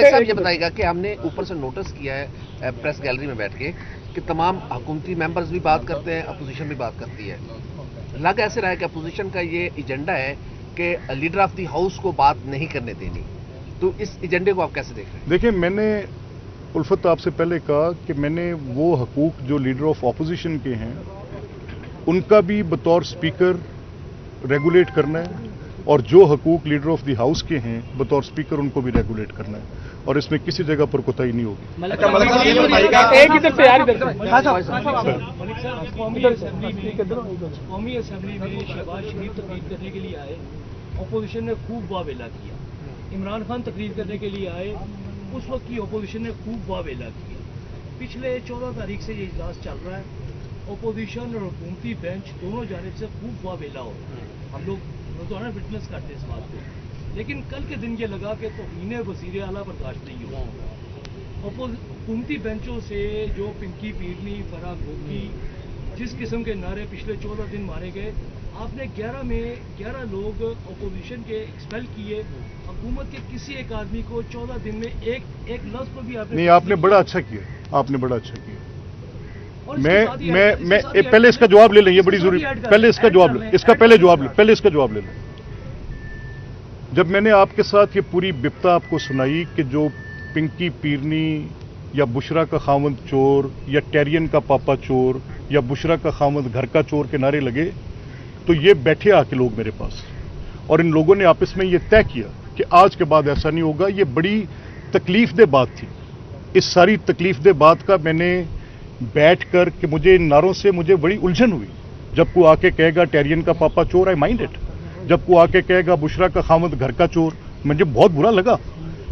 साहब ये बताइएगा कि हमने ऊपर से नोटिस किया है प्रेस गैलरी में बैठ के कि तमाम हुकूमती मेंबर्स भी बात करते हैं, अपोजिशन भी बात करती है। लग ऐसे रहा है कि अपोजिशन का ये एजेंडा है कि लीडर ऑफ द हाउस को बात नहीं करने देनी, तो इस एजेंडे को आप कैसे देख रहे हैं? देखिए, मैंने उल्फत आपसे पहले कहा कि मैंने वो हकूक जो लीडर ऑफ अपोजिशन के हैं उनका भी बतौर स्पीकर रेगुलेट करना है, और जो हकूक लीडर ऑफ द हाउस के हैं बतौर स्पीकर उनको भी रेगुलेट करना है, और इसमें किसी जगह पर कोताही नहीं होगी। कौमी असेंबली में शहबाज शरीफ तकरीर करने के लिए आए, अपोजिशन ने खूब वावेला किया। इमरान खान तकरीर करने के लिए आए, उस वक्त की अपोजिशन ने खूब वावेला किया। पिछले 14 तारीख से ये इजलास चल रहा है, अपोजिशन और हुकूमती बेंच दोनों जानिब से खूब वावेला हो रहा है। हम लोग रोजाना फिटनेस करते हैं इस बात को, लेकिन कल के दिन ये लगा कि तौहीन वज़ीर आला बर्दाश्त नहीं हुआ। हुकूमती बेंचों से जो पिंकी पीरनी, फराह गोगी, जिस किस्म के नारे पिछले 14 दिन मारे गए, आपने 11 में 11 लोग अपोजिशन के एक्सपेल किए। हुकूमत के किसी एक आदमी को 14 दिन में एक लफ्ज पर भी आपने नहीं, आपने बड़ा अच्छा किया, आपने बड़ा अच्छा किया। मैं पहले इसका जवाब ले लें, ये बड़ी जरूरी, पहले इसका जवाब ले, इसका पहले जवाब ले, पहले इसका जवाब ले लें। जब मैंने आपके साथ ये पूरी बिपता आपको सुनाई कि जो पिंकी पीरनी या बुशरा का खामद चोर या टेरियन का पापा चोर या बुशरा का खामद घर का चोर के नारे लगे, तो ये बैठे आके लोग मेरे पास, और इन लोगों ने आपस में ये तय किया कि आज के बाद ऐसा नहीं होगा। ये बड़ी तकलीफ दे बात थी। इस सारी तकलीफ दे बात का मैंने बैठ कर कि मुझे इन नारों से मुझे बड़ी उलझन हुई। जब को आके कहेगा टेरियन का पापा चोर, आई माइंड इट। जब को आके कहेगा बुशरा का खामद घर का चोर, मुझे बहुत बुरा लगा।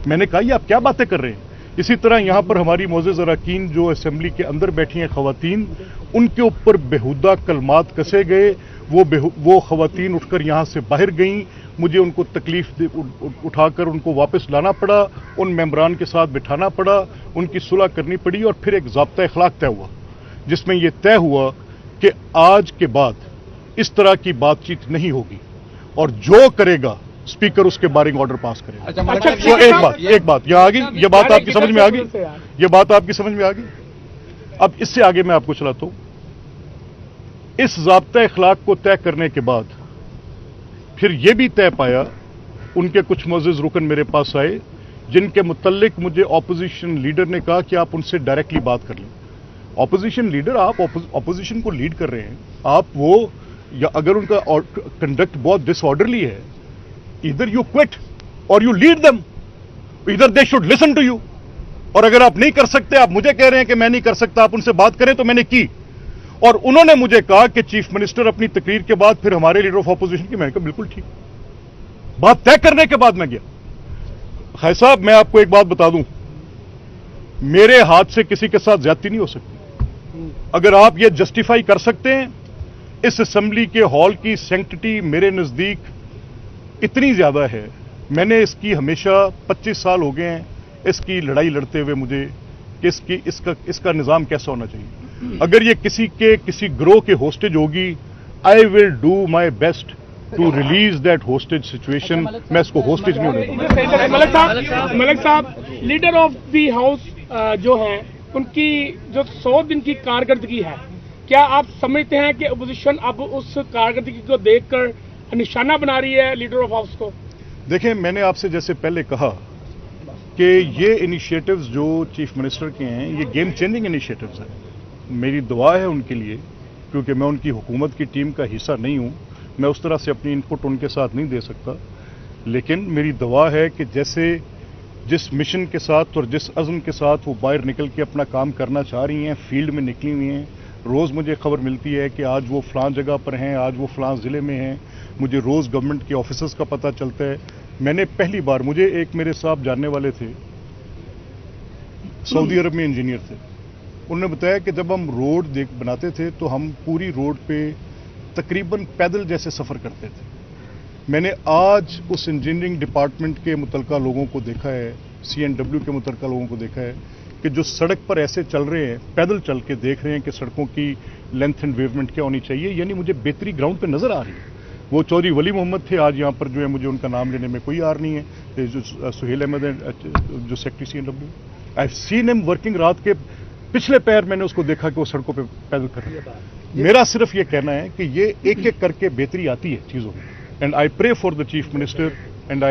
मैंने कहा ये आप क्या बातें कर रहे हैं। इसी तरह यहां पर हमारी मोअज़्ज़ज़ अरकान जो असेंबली के अंदर बैठी हैं खवातीन, उनके ऊपर बेहुदा कलमात कसे गए। वो खवातीन उठकर यहां से बाहर गईं, मुझे उनको तकलीफ उठाकर उनको वापस लाना पड़ा, उन मेंबरान के साथ बिठाना पड़ा, उनकी सुलह करनी पड़ी, और फिर एक ज़ाब्ता अखलाक तय हुआ जिसमें यह तय हुआ कि आज के बाद इस तरह की बातचीत नहीं होगी, और जो करेगा स्पीकर उसके बारे में ऑर्डर पास करेगा। तो एक बात यहां आ गई, ये बात आपकी समझ में आ गई, ये बात आपकी समझ में आ गई। अब इससे आगे मैं आपको चलाता हूं। इस ज़ाब्ता अखलाक को तय करने के बाद फिर यह भी तय पाया, उनके कुछ मुअज़्ज़ज़ रुकन मेरे पास आए जिनके मुतल्लिक मुझे ऑपोजिशन लीडर ने कहा कि आप उनसे डायरेक्टली बात कर लें। ऑपोजिशन लीडर, आप ऑपोजिशन को लीड कर रहे हैं, आप वो, या अगर उनका कंडक्ट बहुत डिसऑर्डरली है, इधर यू क्विट और यू लीड देम, इधर they should listen to you. और अगर आप नहीं कर सकते, आप मुझे कह रहे हैं कि मैं नहीं कर सकता, आप उनसे बात करें, तो मैंने की। और उन्होंने मुझे कहा कि चीफ मिनिस्टर अपनी तकरीर के बाद फिर हमारे लीडर ऑफ अपोजिशन की, मैंने कहा बिल्कुल ठीक। बात तय करने के बाद मैं गया। खैर साहब, मैं आपको एक बात बता दूं, मेरे हाथ से किसी के साथ ज्यादती नहीं हो सकती। अगर आप ये जस्टिफाई कर सकते हैं, इस असेंबली के हॉल की सैंक्टिटी मेरे नजदीक इतनी ज्यादा है, मैंने इसकी हमेशा 25 साल हो गए हैं इसकी लड़ाई लड़ते हुए मुझे, कि इसका निजाम कैसा होना चाहिए। अगर ये किसी ग्रोह के होस्टेज होगी, I will do my best to release that hostage situation. मैं इसको होस्टेज नहीं होने दूंगा। मलिक साहब, लीडर ऑफ दी हाउस जो हैं, उनकी जो 100 दिन की कारकर्दगी है, क्या आप समझते हैं कि अपोजिशन अब उस कारकर्दगी को देखकर निशाना बना रही है लीडर ऑफ हाउस को? देखें, मैंने आपसे जैसे पहले कहा कि ये इनिशिएटिव्स जो चीफ मिनिस्टर के हैं, ये गेम चेंजिंग इनिशिएटिव्स हैं। मेरी दुआ है उनके लिए, क्योंकि मैं उनकी हुकूमत की टीम का हिस्सा नहीं हूं, मैं उस तरह से अपनी इनपुट उनके साथ नहीं दे सकता, लेकिन मेरी दुआ है कि जैसे जिस मिशन के साथ और जिस अज़्म के साथ वो बाहर निकल के अपना काम करना चाह रही हैं, फील्ड में निकली हुई हैं। रोज़ मुझे खबर मिलती है कि आज वो फ़लाँ जगह पर हैं, आज वो फ़लाँ ज़िले में हैं। मुझे रोज़ गवर्नमेंट के ऑफिसर्स का पता चलता है। मैंने पहली बार, मुझे एक मेरे साहब जानने वाले थे, सऊदी अरब में इंजीनियर थे, उन्होंने बताया कि जब हम रोड बनाते थे तो हम पूरी रोड पे तकरीबन पैदल जैसे सफ़र करते थे। मैंने आज उस इंजीनियरिंग डिपार्टमेंट के मुतलका लोगों को देखा है, CNW के मुतलका लोगों को देखा है कि जो सड़क पर ऐसे चल रहे हैं, पैदल चल के देख रहे हैं कि सड़कों की लेंथ एंड वेवमेंट क्या होनी चाहिए। यानी मुझे बेहतरी ग्राउंड पे नजर आ रही है। वो चौधरी वली मोहम्मद थे, आज यहाँ पर जो है मुझे उनका नाम लेने में कोई आर नहीं है। ये जो सुहेल अहमद है, जो secretary CNW, I have seen him working, रात के पिछले पैर मैंने उसको देखा कि वो सड़कों पे पैदल कर रहा है। मेरा सिर्फ ये कहना है कि ये एक एक करके बेहतरी आती है चीज़ों में, and I pray for the chief minister, and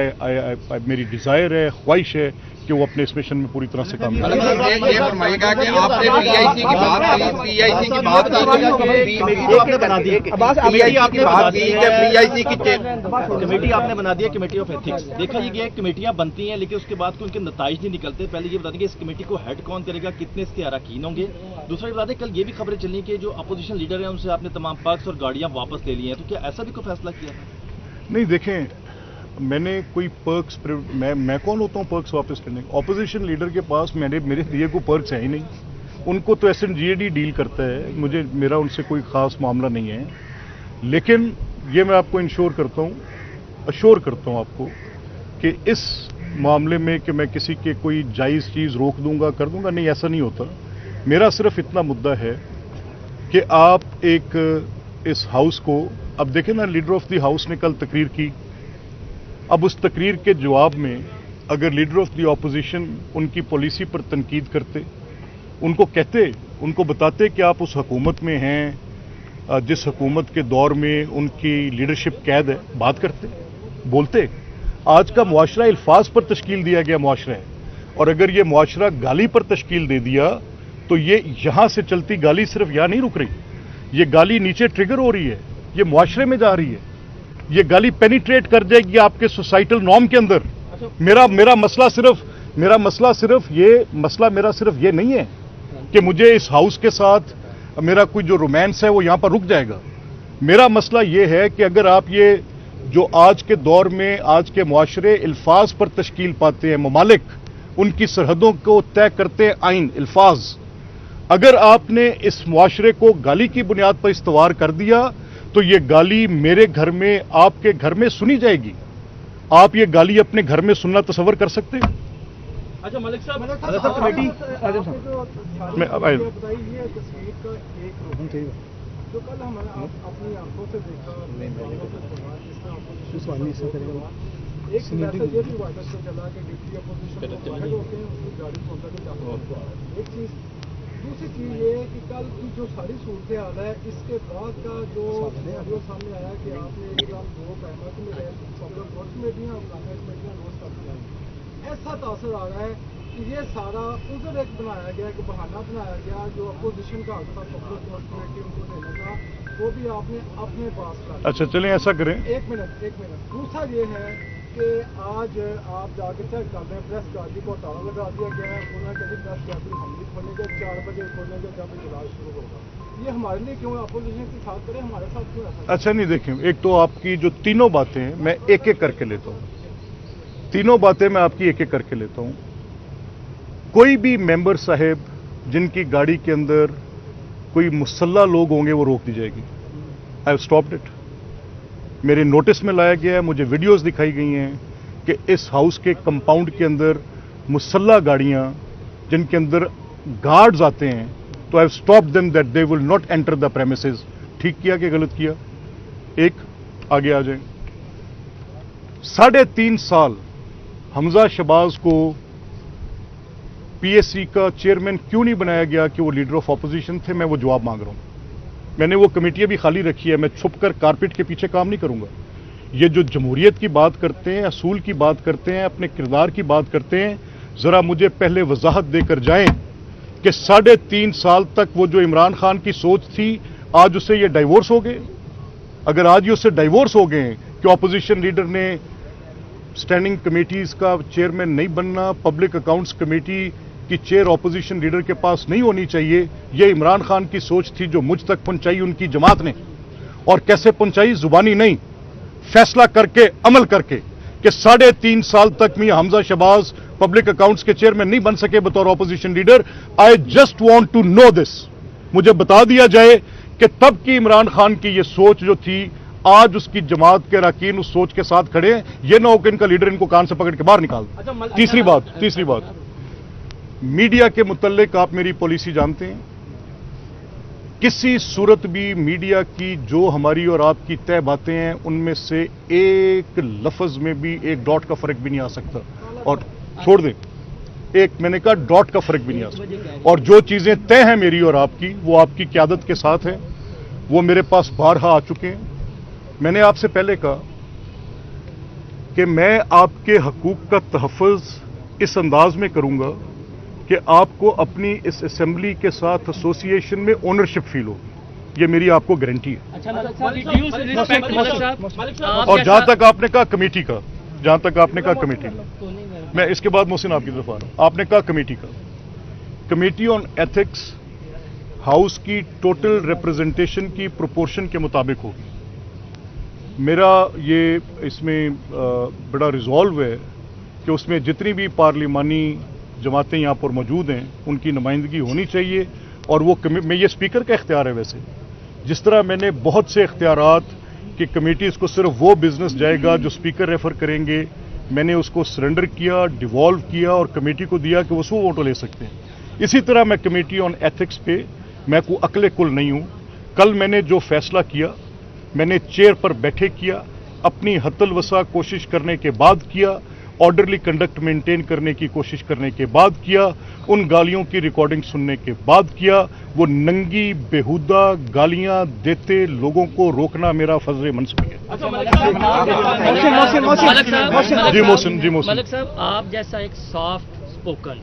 मेरी डिज़ायर है, ख्वाहिश है कि वो अपने इस मिशन में पूरी तरह से काम करें। ये फरमाइएगा कि आपने PIC की बात की, PIC की बात की, कमेटी आपने बना दी है, कमेटी आपने बना दी है, कमेटी ऑफ एथिक्स। देखा ये गया कमेटियां बनती हैं लेकिन उसके बाद उनके नताइज नहीं निकलते। पहले ये बता दें कि इस कमेटी को हेड कौन करेगा, कितने इसके अरकान होंगे। दूसरा ये बता दें, कल ये भी खबरें चली कि जो अपोजिशन लीडर है उनसे आपने तमाम पर्क्स और गाड़ियां वापस ले ली हैं, तो क्या ऐसा भी कोई फैसला किया था? नहीं, देखें, मैंने कोई पर्क्स, मैं कौन होता हूँ पर्क्स वापस करने? ऑपोजिशन लीडर के पास मेरे दिए को पर्क्स है ही नहीं, उनको तो SNGAD डील करता है, मेरा उनसे कोई खास मामला नहीं है। लेकिन ये मैं आपको अश्योर करता हूँ आपको कि इस मामले में कि मैं किसी के कोई जायज़ चीज़ रोक दूंगा, कर दूंगा, नहीं, ऐसा नहीं होता। मेरा सिर्फ इतना मुद्दा है कि आप इस हाउस को, अब देखें ना, लीडर ऑफ द हाउस ने कल तकरीर की, अब उस तकरीर के जवाब में अगर लीडर ऑफ द ऑपोजिशन उनकी पॉलिसी पर तनकीद करते, उनको कहते, उनको बताते कि आप उस हुकूमत में हैं जिस हुकूमत के दौर में उनकी लीडरशिप कैद है, बात करते, बोलते। आज का मुआशरा अल्फाज पर तश्कील दिया गया मुआशरा है, और अगर ये मुआशरा गाली पर तश्कील दे दिया तो ये यहां से चलती गाली सिर्फ यहां नहीं रुक रही, ये गाली नीचे ट्रिगर हो रही है, ये मुआशरे में जा रही है, ये गाली पेनिट्रेट कर जाएगी आपके सोसाइटल नॉर्म के अंदर। मेरा मसला सिर्फ ये नहीं है कि मुझे इस हाउस के साथ मेरा कोई जो रोमांस है वो यहां पर रुक जाएगा। मेरा मसला ये है कि अगर आप ये जो आज के दौर में आज के मुआशरे अल्फाज पर तश्कील पाते हैं, ममालिक उनकी सरहदों को तय करते हैं आइन, अल्फाज, अगर आपने इस मुआशरे को गाली की बुनियाद पर इस्तवार कर दिया तो ये गाली मेरे घर में, आपके घर में सुनी जाएगी। आप ये गाली अपने घर में सुनना तसव्वुर कर सकते हैं? अच्छा मलिक साहब, कमेटी मैं अब आए बताइए तस्वीर का एक जो कल हमारा अपनी आंखों से देखा, एक मैसेज ये भी वायरल से चला कि डिप्टी अपोजिशन होते हैं उसकी गाड़ी को अंदर जाना। एक चीज, दूसरी चीज ये है कि कल की जो सारी सूरत हाल है, इसके बाद का जो सामने आया कि आपने एकदम 2 कैमरा में पब्लिक वर्क्स कमेटियाँ और कांग्रेस कमेटियाँ रोज कर दिया, ऐसा तासर आ रहा है कि ये सारा उधर एक बनाया गया, एक बहाना बनाया गया, जो अपोजिशन का हक था पब्लिक वर्क्स कमेटी उनको देने का, वो भी आपने अपने पास कर। अच्छा चलें ऐसा करें, एक मिनट। दूसरा ये है कि आज आप जाके चेक कर रहे हैं, प्रेस गाड़ी को ताला लगा दिया गया है, उन्होंने कभी प्रेस गाड़ी हम भी खोलेंगे, 4 बजे खोलेंगे जब इजलास शुरू होगा। ये हमारे लिए क्यों, अपोजिशन के साथ करें, हमारे साथ क्यों ऐसा? अच्छा नहीं, देखें, एक तो आपकी जो तीनों बातें हैं मैं एक एक करके लेता हूं, तीनों बातें मैं आपकी एक एक करके लेता हूं। कोई भी मेंबर साहेब जिनकी गाड़ी के अंदर कोई मुसल्ला लोग होंगे वो रोक दी जाएगी। आई हैव स्टॉप्ड इट, मेरे नोटिस में लाया गया है, मुझे वीडियोस दिखाई गई हैं कि इस हाउस के कंपाउंड के अंदर मुसल्ला गाड़ियां जिनके अंदर गार्ड्स आते हैं, तो I have stopped them that they will not enter the premises. ठीक किया कि गलत किया? एक आगे आ जाए, 3.5 साल हमजा शहबाज को PSC का चेयरमैन क्यों नहीं बनाया गया कि वो लीडर ऑफ ऑपोजिशन थे? मैं वो जवाब मांग रहा हूं। मैंने वो कमेटियां भी खाली रखी है, मैं छुपकर कारपेट के पीछे काम नहीं करूंगा। ये जो जमहूरियत की बात करते हैं, असूल की बात करते हैं, अपने किरदार की बात करते हैं, जरा मुझे पहले वजाहत देकर जाएं कि 3.5 साल तक वो जो इमरान खान की सोच थी, आज उसे ये डाइवोर्स हो गए। अगर आज ये उससे डाइवोर्स हो गए कि ऑपोजिशन लीडर ने स्टैंडिंग कमेटीज का चेयरमैन नहीं बनना, पब्लिक अकाउंट्स कमेटी की चेयर ऑपोजिशन लीडर के पास नहीं होनी चाहिए, यह इमरान खान की सोच थी जो मुझ तक पहुंचाई उनकी जमात ने। और कैसे पहुंचाई? जुबानी नहीं, फैसला करके, अमल करके, कि 3.5 साल तक मियां हमजा शहबाज पब्लिक अकाउंट्स के चेयरमैन नहीं बन सके बतौर opposition leader. I just want to know this, मुझे बता दिया जाए कि तब की इमरान खान की यह सोच जो थी, आज उसकी जमात के अरकान उस सोच के साथ खड़े हैं। यह ना हो कि इनका लीडर इनको कान से पकड़ के बाहर निकाल दे। तीसरी बात, मीडिया के मुतल्लिक आप मेरी पॉलिसी जानते हैं। किसी सूरत भी मीडिया की जो हमारी और आपकी तय बातें हैं उनमें से एक लफ्ज में भी एक डॉट का फर्क भी नहीं आ सकता। और छोड़ दें, एक मैंने कहा डॉट का फर्क भी नहीं आ सकता। और जो चीजें तय हैं मेरी और आपकी, वो आपकी क़यादत के साथ हैं, वो मेरे पास बारहा आ चुके हैं। मैंने आपसे पहले कहा कि मैं आपके हकूक का तहफ़्फ़ुज़ इस अंदाज में करूंगा कि आपको अपनी इस असेंबली के साथ एसोसिएशन में ओनरशिप फील होगी। ये मेरी आपको गारंटी है। अच्छा मलिक साहब, ड्यू रिस्पेक्ट मलिक साहब, और जहां तक आपने कहा कमेटी का, जहां तक आपने कहा कमेटी का, मैं इसके बाद मोहसिन आपकी तरफ आ रहा हूं। आपने कहा कमेटी का, कमेटी ऑन एथिक्स हाउस की टोटल रिप्रेजेंटेशन की प्रोपोर्शन के मुताबिक होगी। मेरा ये इसमें बड़ा रिजॉल्व है कि उसमें जितनी भी पार्लिमानी जमातें यहाँ पर मौजूद हैं उनकी नुमाइंदगी होनी चाहिए। और वो मैं ये स्पीकर का इख्तियार है। वैसे जिस तरह मैंने बहुत से इख्तियारात कि कमेटीज़ को सिर्फ वो बिजनेस जाएगा जो स्पीकर रेफर करेंगे, मैंने उसको सरेंडर किया, डिवॉल्व किया और कमेटी को दिया कि वो सो वोटो ले सकते हैं। इसी तरह मैं कमेटी ऑन एथिक्स पे मैं कोई अकले कुल नहीं हूँ। कल मैंने जो फैसला किया मैंने चेयर पर बैठे किया, अपनी हतल वसा कोशिश करने के बाद किया, ऑर्डरली कंडक्ट मेंटेन करने की कोशिश करने के बाद किया, उन गालियों की रिकॉर्डिंग सुनने के बाद किया। वो नंगी बेहुदा गालियां देते लोगों को रोकना मेरा फर्ज मनसबी है। जी मोहसिन, जी मोहसिन। मलिक साहब, आप जैसा एक सॉफ्ट स्पोकन,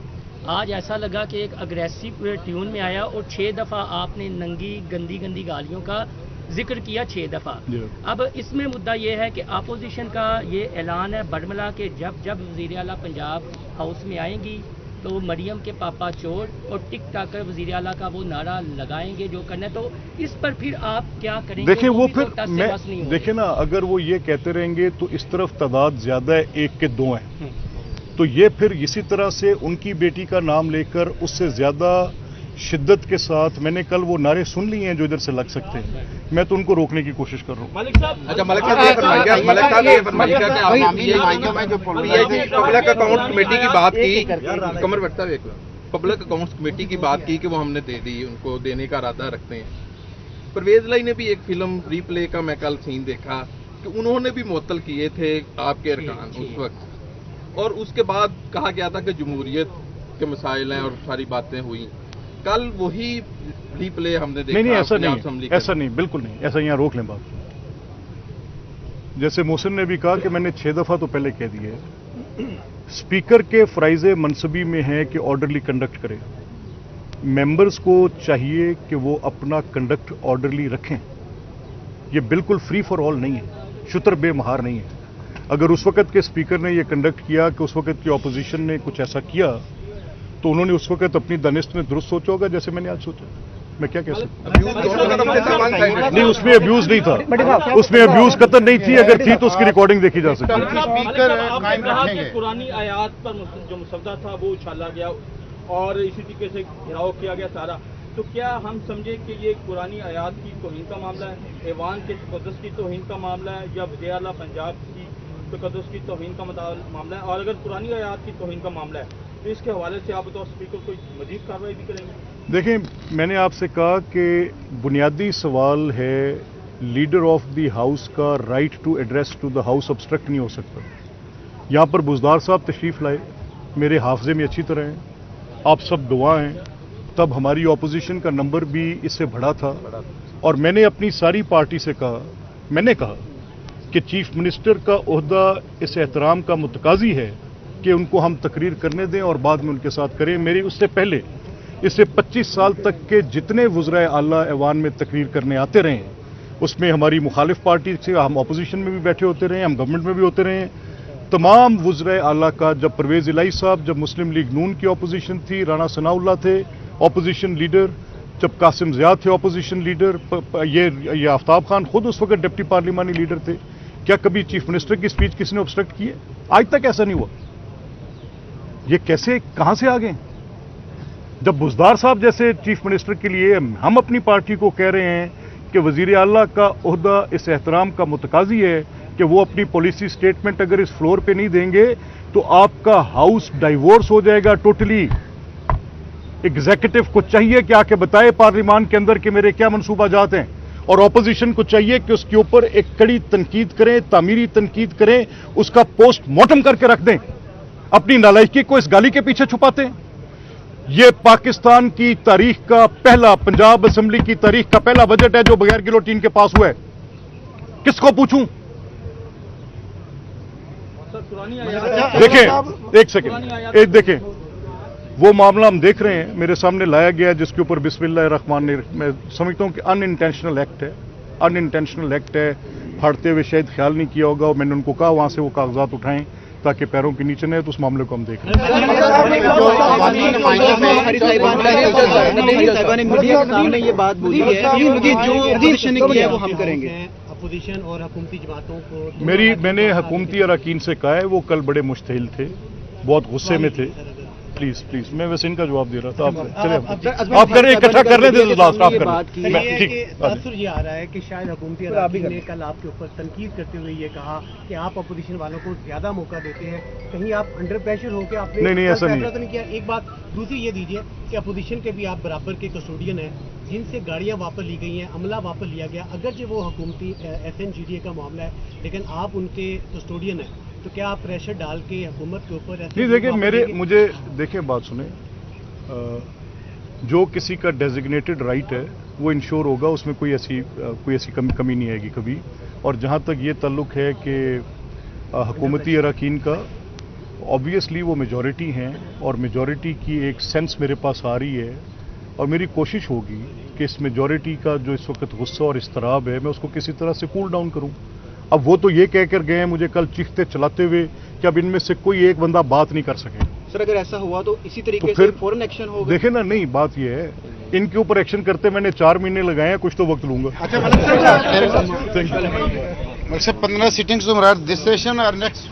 आज ऐसा लगा कि एक अग्रेसिव ट्यून में आया और 6 दफा आपने नंगी गंदी गंदी गालियों का जिक्र किया 6 दफा। अब इसमें मुद्दा यह है कि अपोजिशन का ये ऐलान है बड़मला के जब जब वज़ीर आला पंजाब हाउस में आएंगी तो मरियम के पापा चोर और टिक टाकर वज़ीर आला का वो नारा लगाएंगे जो करना है। तो इस पर फिर आप क्या करेंगे? देखिए वो फिर मैं देखिए ना, अगर वो ये कहते रहेंगे तो इस तरफ तादाद ज्यादा है, 1 के 2 हैं, तो ये फिर इसी तरह से उनकी बेटी का नाम लेकर उससे ज्यादा शिद्दत के साथ मैंने कल वो नारे सुन लिए हैं जो इधर से लग सकते हैं, मैं तो उनको रोकने की कोशिश कर रहा हूँ। मलिक साहब, अच्छा मलिक साहब ये फरमाइएगा, मलिक साहब ये फरमाइएगा कि आपने पीआईसी पब्लिक अकाउंट कमेटी की बात की, कमर भट्ट साहब एक पब्लिक अकाउंट्स कमेटी की बात की कि वो हमने दे दी, उनको देने का इरादा रखते हैं। परवेज लाई ने भी एक फिल्म रीप्ले का मैं कल सीन देखा कि उन्होंने भी मुअत्तल किए थे आपके अरकान उस वक्त, और उसके बाद कहा गया था कि जमहूरियत के मसाइल हैं और सारी बातें हुई। कल वही रीप्ले हमने देखा। नहीं ऐसा नहीं, ऐसा नहीं, बिल्कुल नहीं ऐसा। यहाँ रोक लें बात। जैसे मोहसिन ने भी कहा कि मैंने 6 दफा तो पहले कह दिए, स्पीकर के फराइज़े मनसबी में है कि ऑर्डरली कंडक्ट करे। मेंबर्स को चाहिए कि वो अपना कंडक्ट ऑर्डरली रखें। ये बिल्कुल फ्री फॉर ऑल नहीं है, शुतर बेमहार नहीं है। अगर उस वक्त के स्पीकर ने ये कंडक्ट किया कि उस वक्त की ऑपोजिशन ने कुछ ऐसा किया तो उन्होंने उस वक्त अपनी दानिश में दुरुस्त सोचा होगा जैसे मैंने आज सोचा। मैं क्या कह सकता हूं? नहीं, उसमें अब्यूज नहीं था, उसमें अब्यूज कतन नहीं थी। अगर थी तो उसकी रिकॉर्डिंग देखी जा सकती है। स्पीकर पुरानी आयात पर जो मुसद्दा था वो उछाला गया और इसी तरीके से घेराव किया गया सारा, तो क्या हम समझे कि ये पुरानी आयात की तौहीन का मामला है, ऐवान के तक़द्दुस की तौहीन का मामला है, या वज़ीर आला पंजाब की तक़द्दुस की तौहीन का मामला है? और अगर पुरानी आयात की तौहीन का मामला है तो इसके हवाले से आप तो स्पीकर कोई मजीद कार्रवाई भी करेंगे? देखें, मैंने आपसे कहा कि बुनियादी सवाल है लीडर ऑफ द हाउस का right to address to the house obstruct नहीं हो सकता। यहाँ पर बुज़दार साहब तशरीफ लाए, मेरे हाफजे में अच्छी तरह हैं, आप सब गवाह हैं। तब हमारी ऑपोजिशन का नंबर भी इससे बढ़ा था और मैंने अपनी सारी पार्टी से कहा, मैंने कहा कि चीफ मिनिस्टर का ओहदा इस एहतराम का मुतकाजी है कि उनको हम तकरीर करने दें और बाद में उनके साथ करें। मेरी उससे पहले इससे 25 साल तक के जितने वज़राए आला ऐवान में तकरीर करने आते रहे उसमें हमारी मुखालिफ पार्टी से हम अपोजिशन में भी बैठे होते रहे, हम गवर्नमेंट में भी होते रहे। तमाम वज़राए आला का, जब परवेज़ इलाही साहब, जब मुस्लिम लीग नून की अपोजिशन थी, राना सनाउल्लाह थे अपोजिशन लीडर, जब कासिम ज़ियाद थे अपोजिशन लीडर, ये आफ्ताब खान खुद उस वक्त डिप्टी पार्लिमानी लीडर थे, क्या कभी चीफ मिनिस्टर की स्पीच किसी ने ऑब्स्ट्रक्ट की है? आज तक ऐसा नहीं हुआ। ये कैसे, कहां से आ गए? जब बुज़दार साहब जैसे चीफ मिनिस्टर के लिए हम अपनी पार्टी को कह रहे हैं कि वज़ीर आला का ओहदा इस एहतराम का मुतकाजी है कि वो अपनी पॉलिसी स्टेटमेंट अगर इस फ्लोर पे नहीं देंगे तो आपका हाउस डाइवोर्स हो जाएगा टोटली। एग्जीक्यूटिव को चाहिए कि आके बताए पार्लियामान के अंदर कि मेरे क्या मंसूबा जात हैं, और ऑपोजिशन को चाहिए कि उसके ऊपर एक कड़ी तनकीद करें, तामीरी तनकीद करें, उसका पोस्टमार्टम करके रख दें। अपनी नालायकी को इस गाली के पीछे छुपाते हैं। ये पाकिस्तान की तारीख का पहला, पंजाब असेंबली की तारीख का पहला बजट है जो बगैर गिलोटीन के पास हुआ है। किसको पूछूं? देखें, एक सेकेंड, एक देखें, वो मामला हम देख रहे हैं, मेरे सामने लाया गया है जिसके ऊपर बिस्मिल्लाहिर्रहमानिर्रहीम, मैं समझता हूं कि अनइंटेंशनल एक्ट है, अनइंटेंशनल एक्ट है। फाड़ते हुए शायद ख्याल नहीं किया होगा, और मैंने उनको कहा वहां से वो कागजात उठाएं ताकि पैरों के नीचे नहीं, तो उस मामले को हम देख रहे हैं। मीडिया के सामने ये बात बोली है कि जो अपोजिशन ने किया है वो हम करेंगे। अपोजिशन और हुकूमती जमातों को मैंने हुकूमती अरकान से कहा है, वो कल बड़े मुश्तिल थे, बहुत गुस्से में थे। प्लीज प्लीज, मैं वैसे इनका जवाब दे रहा था। आप चलिए, आप करें, इकट्ठा करने दे, लास्ट आप करें। ठीक, तासुर ये आ रहा है कि शायद हुकूमती अरकान ने कल आपके ऊपर तनकीद करते हुए ये कहा कि आप अपोजिशन वालों को ज्यादा मौका देते हैं, कहीं आप अंडर प्रेशर होकर आपने नहीं, ऐसा नहीं। फैसला तो नहीं किया। एक बात, दूसरी ये दीजिए कि अपोजिशन के भी आप बराबर के कस्टोडियन हैं, जिनसे गाड़ियां वापस ली गई हैं, अमला वापस लिया गया, अगरचे वो हुकूमती SNGDA का मामला है, लेकिन आप उनके कस्टोडियन हैं, तो क्या आप प्रेशर डाल के हुकूमत के ऊपर नहीं? देखिए, मुझे देखिए, बात सुने, जो किसी का डेजिग्नेटेड राइट है वो इंश्योर होगा, उसमें कोई ऐसी कमी नहीं आएगी कभी। और जहां तक ये ताल्लुक है कि हुकूमती अरकान का, ऑब्वियसली वो मेजॉरिटी हैं, और मेजॉरिटी की एक सेंस मेरे पास आ रही है, और मेरी कोशिश होगी कि इस मेजॉरिटी का जो इस वक्त गुस्सा और इस्तराब है, मैं उसको किसी तरह से कूल डाउन करूं। अब वो तो ये कहकर गए हैं मुझे कल चीखते चलाते हुए कि अब इनमें से कोई एक बंदा बात नहीं कर सके। सर, अगर ऐसा हुआ तो इसी तरीके तो फिर से फौरन एक्शन होगा। देखे ना, नहीं, बात ये है, इनके ऊपर एक्शन करते मैंने 4 महीने लगाए हैं, कुछ तो वक्त लूंगा। अच्छा, 15 sittings दिस सेशन और नेक्स्ट